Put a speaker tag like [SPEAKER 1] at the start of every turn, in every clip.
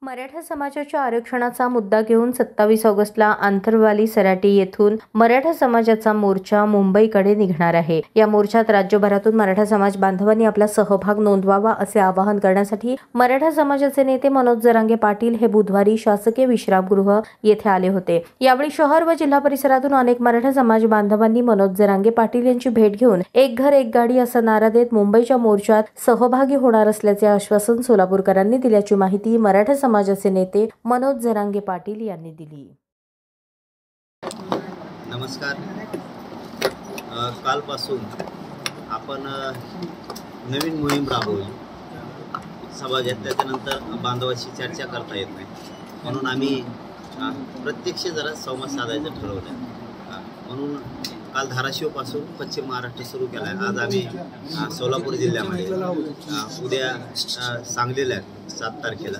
[SPEAKER 1] मराठा समाजाच्या आरक्षणाचा मुद्दा घेऊन 27 ऑगस्टला आंतरवाली सराटी येथून मराठा समाजाचा मोर्चा मुंबईकडे निघणार आहे। या मोर्चात राज्यभरातून मराठा समाज बांधवांनी आपला सहभाग नोंदवावा असे आवाहन करण्यासाठी मराठा समाजाचे नेते मनोज जरांगे पाटील हे बुधवारी शासकीय विश्रामगृह येथे आले होते। यावेळी शहर व जिल्हा परिसरातून अनेक मराठा समाज बांधवांनी मनोज जरांगे पाटील यांची भेट घेऊन एक घर एक गाडी असा नारा देत मुंबईच्या मोर्चात सहभागी होणार असल्याचे आश्वासन सोलापूरकरांनी दिल्याची माहिती मराठा समाजाचे नेते मनोज जरांगे पाटील यांनी दिली।
[SPEAKER 2] नमस्कार। कालपासून आपण नवीन मोहीम राबवली। सभा घेतल्यानंतर बांधवाशी चर्चा करता येत नाही, म्हणून आम्ही प्रत्यक्ष जरा संवाद साधायचं ठरवलं। म्हणून काल धाराशिवपासून पश्चिम महाराष्ट्र सुरू केला आहे। आज आम्ही सोलापूर जिल्ह्यामध्ये, उद्या सांगलीला 7 तारखेला,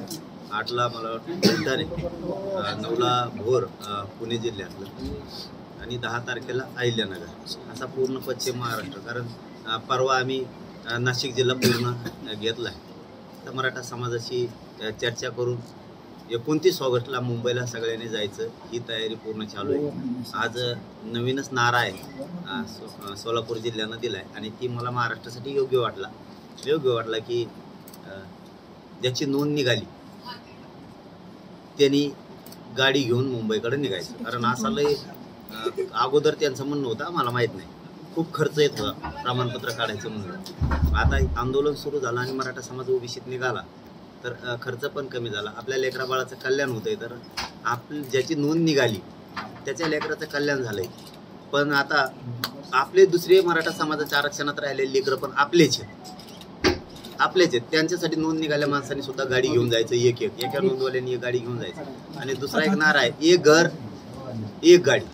[SPEAKER 2] 8ला मला वाटतं 9ला भोर पुणे जिल्ह्यातलं आणि 10 तारखेला अहिल्यानगर असा पूर्ण पश्चिम महाराष्ट्र। कारण परवा आम्ही नाशिक जिल्हा पूर्ण घेतला आहे। तर मराठा समाजाशी चर्चा करून 29 ऑगस्टला मुंबईला सगळ्यांनी जायचं ही तयारी पूर्ण चालू आहे। आज नवीनच नारा आहे सोलापूर जिल्ह्यानं दिला आहे आणि ती मला महाराष्ट्रासाठी योग्य वाटला की ज्याची नोंद निघाली त्यांनी गाडी घेऊन मुंबईकडे निघायचं। कारण असं लय अगोदर त्यांचं म्हणणं होतं, मला माहीत नाही, खूप खर्च येत होता प्रमाणपत्र काढायचं म्हणून। आता आंदोलन सुरू झालं आणि मराठा समाज ओबीसीत निघाला तर खर्च पण कमी झाला, आपल्या लेकरा बाळाचं कल्याण होतंय। तर ज्याची नोंद निघाली त्याच्या लेकराचं कल्याण झालंय। पण आता आपले दुसरे मराठा समाजाच्या आरक्षणात राहिलेले लेकरं पण आपलेच आहेत, त्यांच्यासाठी नोंद निघाल्या माणसांनी सुद्धा गाडी घेऊन जायचं। एका नोंदवाल्यांनी एक गाडी घेऊन जायचं। आणि दुसरा एक नारा आहे, एक घर एक गाडी,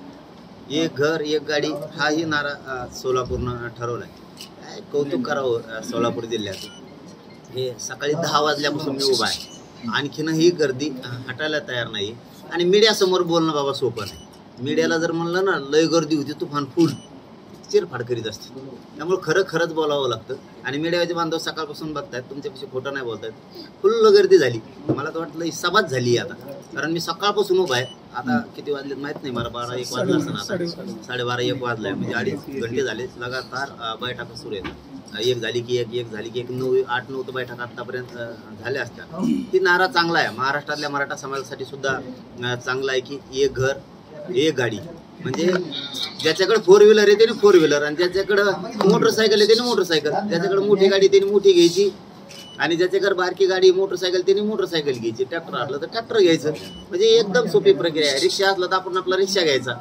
[SPEAKER 2] एक घर एक गाडी, हाही नारा सोलापूरनं ठरवलाय। काय कौतुक करावं सोलापूर जिल्ह्यात। हे सकाळी 10 वाजल्यापासून मी उभा आहे, आणखीन ही गर्दी हटायला तयार नाही। आणि मीडियासमोर बोलणं बाबा सोपं नाही। मीडियाला जर म्हणलं ना लय गर्दी होती, तुफान फुल चिरफाड करीत असते। त्यामुळे खरंच बोलावं लागतं। आणि मीडियाचे बांधव सकाळपासून बघतायत, तुमच्यापाशी खोटं नाही बोलतायत। फुल गर्दी झाली, मला तर वाटलं सभाच झाली आता। कारण मी सकाळपासून उभा आहे। आता किती वाजलेत माहीत नाही मला, 12-1 वाजला असं, आता 12:30-1 वाजलाय, म्हणजे 2.5 घंटे झाले लगातार बैठका सुरू आहेत। एक झाली की एक झाली की एक, 8-9 तर बैठक आतापर्यंत झाल्या असत्या। ही नारा चांगला आहे, महाराष्ट्रातल्या मराठा समाजासाठी सुद्धा चांगला आहे की एक घर एक गाडी। म्हणजे ज्याच्याकडे 4 व्हीलर आहे त्याने 4 व्हीलर, आणि ज्याच्याकडं मोटरसायकल आहे त्याने मोटरसायकल, ज्याच्याकडे मोठी गाडी त्याने मोठी घ्यायची, आणि ज्याच्याकडे बारकी गाडी मोटरसायकल त्याने मोटरसायकल घ्यायची, ट्रॅक्टर असलं तर ट्रॅक्टर घ्यायचं। म्हणजे एकदम सोपी प्रक्रिया आहे। रिक्षा असला तर आपण आपला रिक्षा घ्यायचा,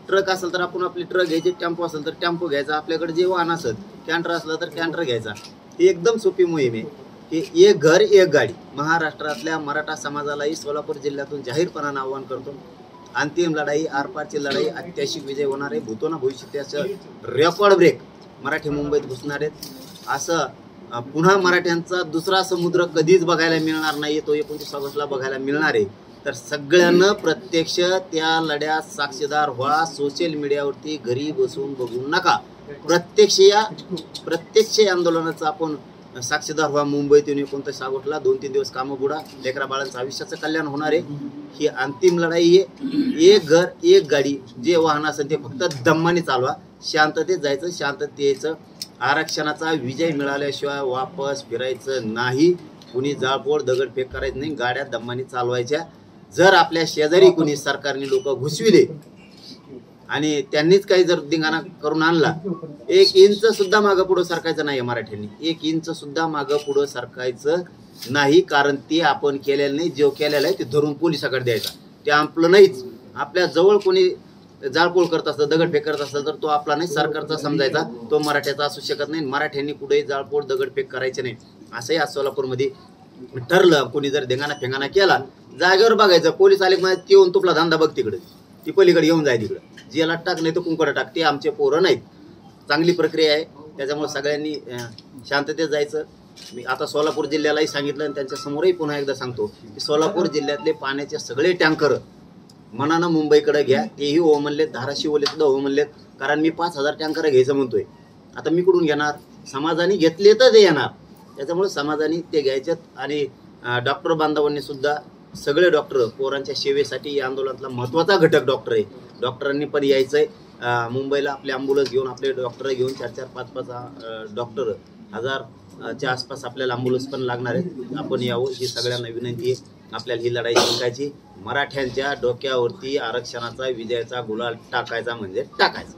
[SPEAKER 2] ट्रक असेल तर आपण आपली ट्रक घ्यायची, टेम्पो असेल तर टेम्पो घ्यायचा, आपल्याकडे जे वाहन असेल, कॅन्टर असलं तर कॅन्टर घ्यायचा। ही एकदम सोपी मोहीम आहे की एक घर एक गाडी। महाराष्ट्रातल्या मराठा समाजालाही सोलापूर जिल्ह्यातून जाहीरपणानं आवाहन करतो, अंतिम लढाई, आरपारची लढाई, अत्याशी विजय होणार आहे। भूतोना भविष्याचं रेकॉर्ड ब्रेक मराठी मुंबईत घुसणार आहेत। असं पुन्हा मराठ्यांचा दुसरा समुद्र कधीच बघायला मिळणार नाही, तो 29 ऑगस्टला बघायला मिळणार आहे। तर सगळ्यांना प्रत्यक्ष त्या लढ्यात साक्षीदार व्हा। सोशल मीडियावरती घरी बसून बघू नका, प्रत्यक्ष आंदोलनाचं आपण साक्षीदार व्हा। मुंबईत येऊन 29 ऑगस्टला 2-3 दिवस कामं बुडा, लेकरा बाळांचं आयुष्याचं कल्याण होणार आहे। ही अंतिम लढाई आहे। एक घर एक गाडी, जे वाहन असेल ते फक्त दम्माने चालवा, शांततेत जायचं, शांततेत यायचं। आरक्षणाचा विजय मिळाल्याशिवाय वापस फिरायचं नाही। कुणी जाळपोळ दगडफेक करायचं नाही, गाड्या दम्माने चालवायच्या। जर आपल्या शेजारी कुणी सरकारने लोक घुसविले आणि त्यांनीच काही जर धिंगाणा करून आणला, 1 इंच सुद्धा मागं पुढं सरकायचं नाही मराठ्यांनी, 1 इंच सुद्धा मागं पुढं सरकायचं नाही। कारण ते आपण केलेलं नाही, जो केलेला आहे ते धरून पोलिसाकडे द्यायचा, ते आपलं नाहीच। आपल्या जवळ कोणी जाळपोळ करत असतं, दगडफेक करत असेल तर तो आपला नाही, सरकारचा समजायचा, तो मराठ्याचा असू शकत नाही। मराठ्यांनी कुठेही जाळपोळ दगडफेक करायचे नाही, असंही आज सोलापूरमध्ये ठरलं। कोणी जर धिंगाणा फेंगाणा केला, जागेवर बघायचं, पोलीस आले की ते येऊन तुपला धंदा बघ तिकडे, ती पलीकडे येऊन जाय, तिकडे जेला टाक नाही तर कुंकडं टाक, ते आमचे पोरं नाहीत। चांगली प्रक्रिया आहे, त्याच्यामुळे सगळ्यांनी शांततेत जायचं। मी आता सोलापूर जिल्ह्यालाही सांगितलं आणि त्यांच्या समोरही पुन्हा एकदा सांगतो की सोलापूर जिल्ह्यातले पाण्याचे सगळे टँकर मनानं मुंबईकडे घ्या। तेही हो म्हणलेत, धाराशिवले सुद्धा हो म्हणलेत, कारण मी 5000 टँकर घ्यायचं म्हणतोय। आता मी कुठून घेणार, समाजाने घेतले तर ते येणार, त्याच्यामुळे समाजाने ते घ्यायच्यात। आणि डॉक्टर बांधवांनी सुद्धा सगळे डॉक्टर पोरांच्या सेवेसाठी या आंदोलनातला महत्त्वाचा घटक डॉक्टर आहे. डॉक्टरांनी पण यायचं आहे मुंबईला. आपले ॲम्ब्युलन्स घेऊन, आपले डॉक्टर घेऊन 4-4, 5-5 डॉक्टर, 1000च्या आसपास आपल्याला ॲम्ब्युलन्स पण लागणार आहेत. आपण यावं ही सगळ्यांना विनंती आहे. आपल्याला ही लढाई जिंकायची. मराठ्यांच्या डोक्यावरती आरक्षणाचा विजयाचा गुलाल टाकायचा म्हणजे टाकायचा.